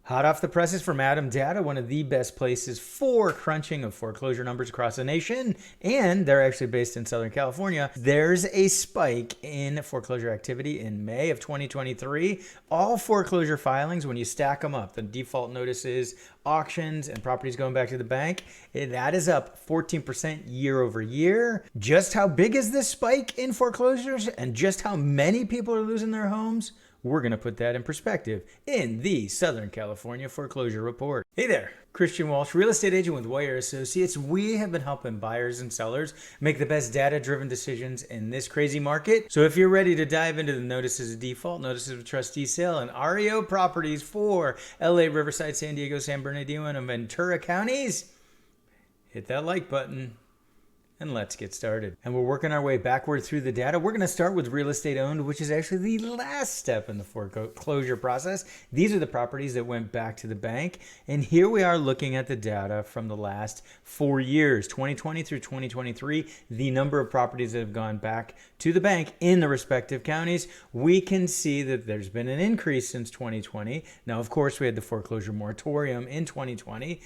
Hot off the presses from Attom Data, one of the best places for crunching of foreclosure numbers across the nation, and they're actually based in Southern California. There's a spike in foreclosure activity in May of 2023. All foreclosure filings, when you stack them up, the default notices, auctions, and properties going back to the bank, that is up 14% year over year. Just how big is this spike in foreclosures and just how many people are losing their homes? We're going to put that in perspective in the Southern California Foreclosure Report. Hey there, Christian Walsh, real estate agent with Wire Associates. We have been helping buyers and sellers make the best data-driven decisions in this crazy market. So if you're ready to dive into the notices of default, notices of trustee sale, and REO properties for LA, Riverside, San Diego, San Bernardino, and Ventura counties, hit that like button. And let's get started. And we're working our way backward through the data. We're going to start with real estate owned, which is actually the last step in the foreclosure process. These are the properties that went back to the bank. And here we are looking at the data from the last 4 years, 2020 through 2023, the number of properties that have gone back to the bank in the respective counties. We can see that there's been an increase since 2020. Now, of course, we had the foreclosure moratorium in 2020.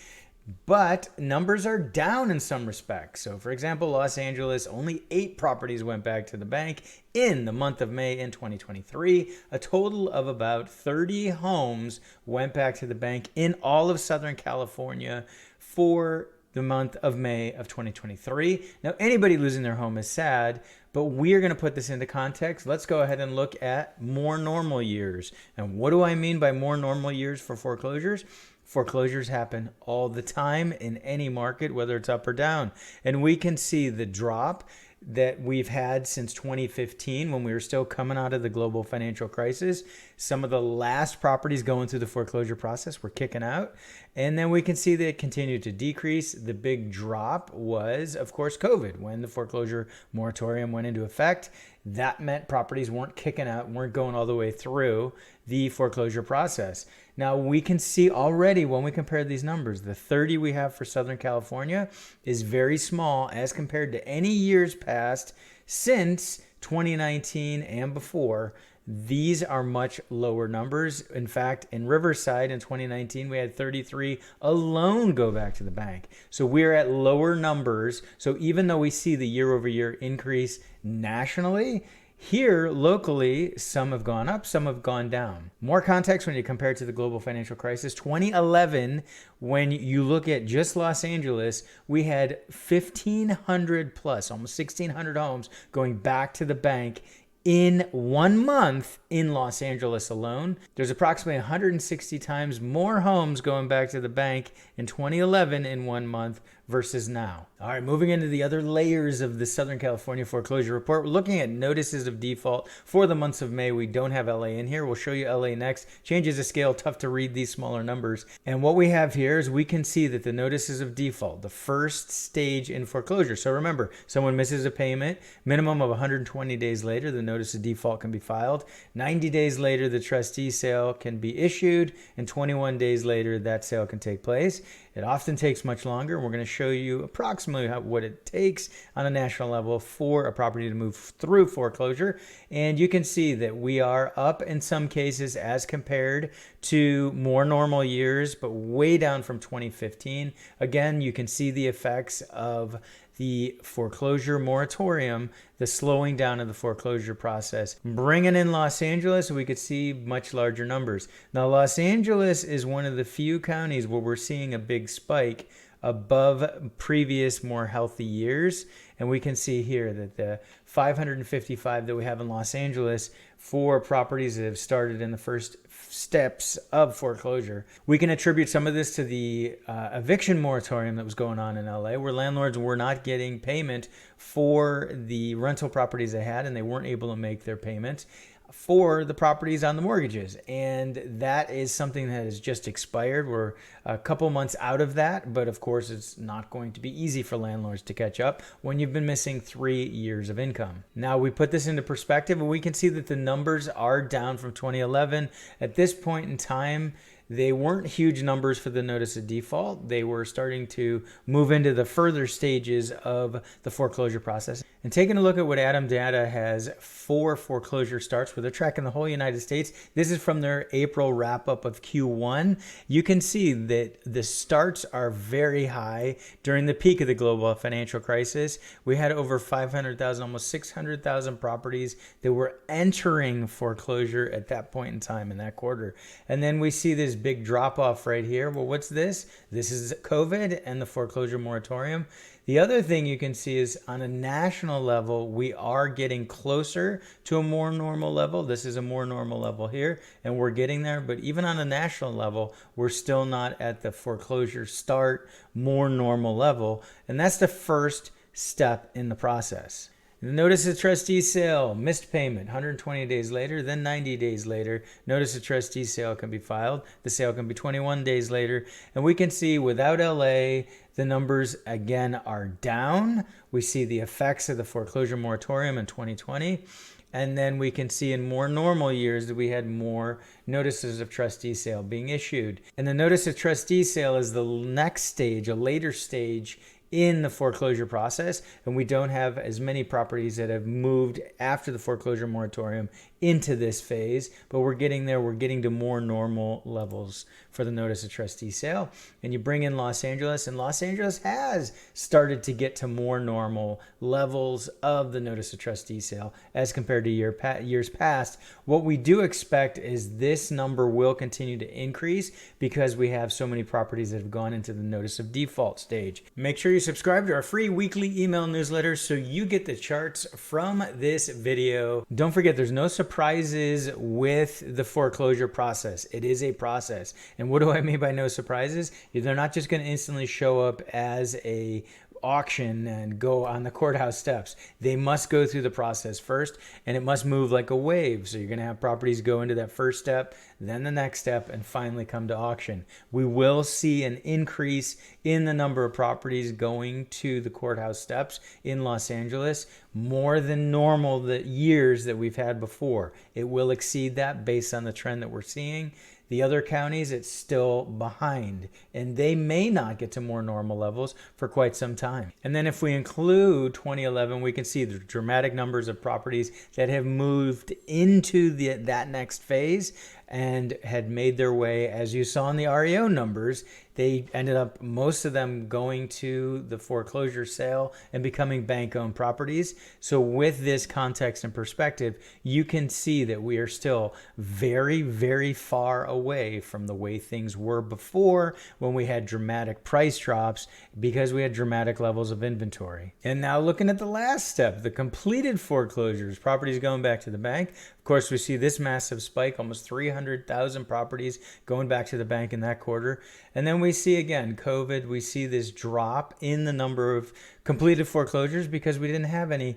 But numbers are down in some respects. So for example, Los Angeles, only 8 properties went back to the bank in the month of May in 2023. A total of about 30 homes went back to the bank in all of Southern California for the month of May of 2023. Now, anybody losing their home is sad, but we're going to put this into context. Let's go ahead and look at more normal years. And what do I mean by more normal years for foreclosures? Foreclosures happen all the time in any market, whether it's up or down. And we can see the drop that we've had since 2015 when we were still coming out of the global financial crisis. Some of the last properties going through the foreclosure process were kicking out. And then we can see that it continued to decrease. The big drop was, of course, COVID. When the foreclosure moratorium went into effect, that meant properties weren't kicking out, weren't going all the way through the foreclosure process. Now, we can see already when we compare these numbers, the 30 we have for Southern California is very small as compared to any years past since 2019 and before. These are much lower numbers. In fact, in Riverside in 2019, we had 33 alone go back to the bank. So we're at lower numbers. So even though we see the year over year increase nationally, here, locally, some have gone up, some have gone down. More context when you compare it to the global financial crisis. 2011, when you look at just Los Angeles, we had 1,500 plus, almost 1,600 homes going back to the bank in 1 month in Los Angeles alone. There's approximately 160 times more homes going back to the bank in 2011 in 1 month versus now. All right, moving into the other layers of the Southern California Foreclosure Report, we're looking at notices of default for the months of May. We don't have LA in here. We'll show you LA next. Changes of scale, tough to read these smaller numbers. And what we have here is we can see that the notices of default, the first stage in foreclosure. So remember, someone misses a payment, minimum of 120 days later, the notice of default can be filed. 90 days later, the trustee sale can be issued, and 21 days later, that sale can take place. It often takes much longer. We're going to show you approximately what it takes on a national level for a property to move through foreclosure. And you can see that we are up in some cases as compared to more normal years, but way down from 2015. Again, you can see the effects of the foreclosure moratorium, the slowing down of the foreclosure process. Bringing in Los Angeles, we could see much larger numbers. Now, Los Angeles is one of the few counties where we're seeing a big spike above previous more healthy years. And we can see here that the 555 that we have in Los Angeles for properties that have started in the first steps of foreclosure. We can attribute some of this to the eviction moratorium that was going on in LA, where landlords were not getting payment for the rental properties they had, and they weren't able to make their payments for the properties on the mortgages. And that is something that has just expired. We're a couple months out of that, but of course it's not going to be easy for landlords to catch up when you've been missing 3 years of income. Now, we put this into perspective and we can see that the numbers are down from 2011. At this point in time, they weren't huge numbers for the notice of default. They were starting to move into the further stages of the foreclosure process. And taking a look at what Attom Data has for foreclosure starts, where they're tracking the whole United States. This is from their April wrap-up of Q1. You can see that the starts are very high. During the peak of the global financial crisis, we had over 500,000, almost 600,000 properties that were entering foreclosure at that point in time in that quarter. And then we see this big drop-off right here. Well, what's this? This is COVID and the foreclosure moratorium. The other thing you can see is on a national level, we are getting closer to a more normal level. This is a more normal level here, and we're getting there. But even on a national level, we're still not at the foreclosure start, more normal level. And that's the first step in the process. The notice of trustee sale, missed payment, 120 days later, then 90 days later, notice of trustee sale can be filed. The sale can be 21 days later. And we can see without LA, the numbers again are down. We see the effects of the foreclosure moratorium in 2020. And then we can see in more normal years that we had more notices of trustee sale being issued. And the notice of trustee sale is the next stage, a later stage in the foreclosure process, and we don't have as many properties that have moved after the foreclosure moratorium into this phase, but we're getting there. We're getting to more normal levels for the notice of trustee sale. And you bring in Los Angeles, and Los Angeles has started to get to more normal levels of the notice of trustee sale as compared to years past. What we do expect is this number will continue to increase because we have so many properties that have gone into the notice of default stage. Make sure you subscribe to our free weekly email newsletter so you get the charts from this video. Don't forget, there's no surprises with the foreclosure process. It is a process. And what do I mean by no surprises? They're not just going to instantly show up as a auction and go on the courthouse steps. They must go through the process first, and it must move like a wave. So you're going to have properties go into that first step, then the next step, and finally come to auction. We will see an increase in the number of properties going to the courthouse steps in Los Angeles, more than normal the years that we've had before. It will exceed that based on the trend that we're seeing. The other counties, it's still behind, and they may not get to more normal levels for quite some time. And then if we include 2011, we can see the dramatic numbers of properties that have moved into that next phase and had made their way, as you saw in the REO numbers. They ended up, most of them, going to the foreclosure sale and becoming bank-owned properties. So with this context and perspective, you can see that we are still very, very far away from the way things were before, when we had dramatic price drops because we had dramatic levels of inventory. And now looking at the last step, the completed foreclosures, properties going back to the bank. Of course, we see this massive spike, almost 300,000 properties going back to the bank in that quarter. And then we see again, COVID, we see this drop in the number of completed foreclosures because we didn't have any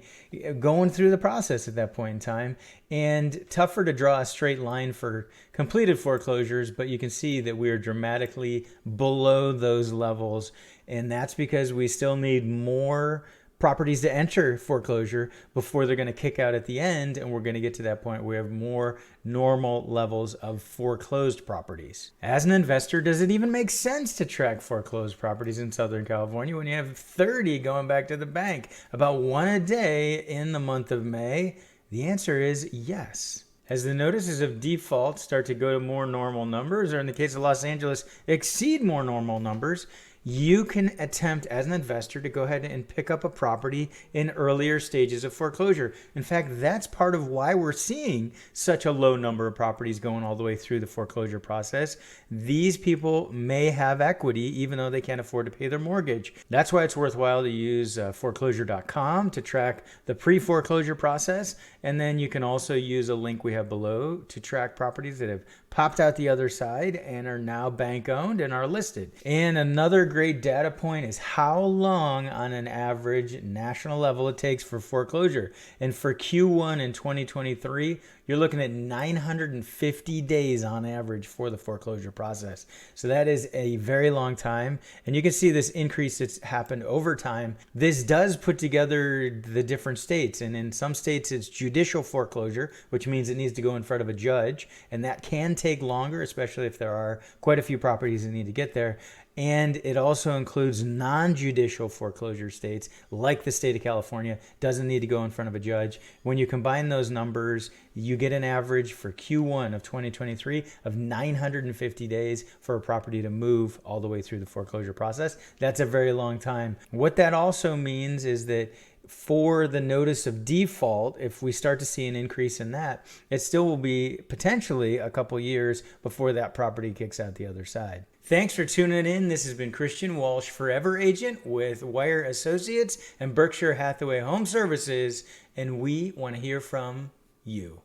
going through the process at that point in time. And tougher to draw a straight line for completed foreclosures, but you can see that we are dramatically below those levels. And that's because we still need more properties to enter foreclosure before they're going to kick out at the end, and we're going to get to that point where we have more normal levels of foreclosed properties. As an investor, does it even make sense to track foreclosed properties in Southern California when you have 30 going back to the bank, about one a day in the month of May? The answer is yes. As the notices of default start to go to more normal numbers, or in the case of Los Angeles, exceed more normal numbers, you can attempt as an investor to go ahead and pick up a property in earlier stages of foreclosure. In fact, that's part of why we're seeing such a low number of properties going all the way through the foreclosure process. These people may have equity even though they can't afford to pay their mortgage. That's why it's worthwhile to use foreclosure.com to track the pre-foreclosure process. And then you can also use a link we have below to track properties that have popped out the other side and are now bank owned and are listed. And another great data point is how long on an average national level it takes for foreclosure. And for Q1 in 2023, you're looking at 950 days on average for the foreclosure process. So that is a very long time. And you can see this increase that's happened over time. This does put together the different states. And in some states, it's judicial foreclosure, which means it needs to go in front of a judge. And that can take longer, especially if there are quite a few properties that need to get there. And it also includes non-judicial foreclosure states like the state of California. Doesn't need to go in front of a judge. When you combine those numbers, you get an average for Q1 of 2023 of 950 days for a property to move all the way through the foreclosure process. That's a very long time. What that also means is that for the notice of default, if we start to see an increase in that, it still will be potentially a couple years before that property kicks out the other side. Thanks for tuning in. This has been Christian Walsh, Forever Agent with Wire Associates and Berkshire Hathaway Home Services, and we want to hear from you.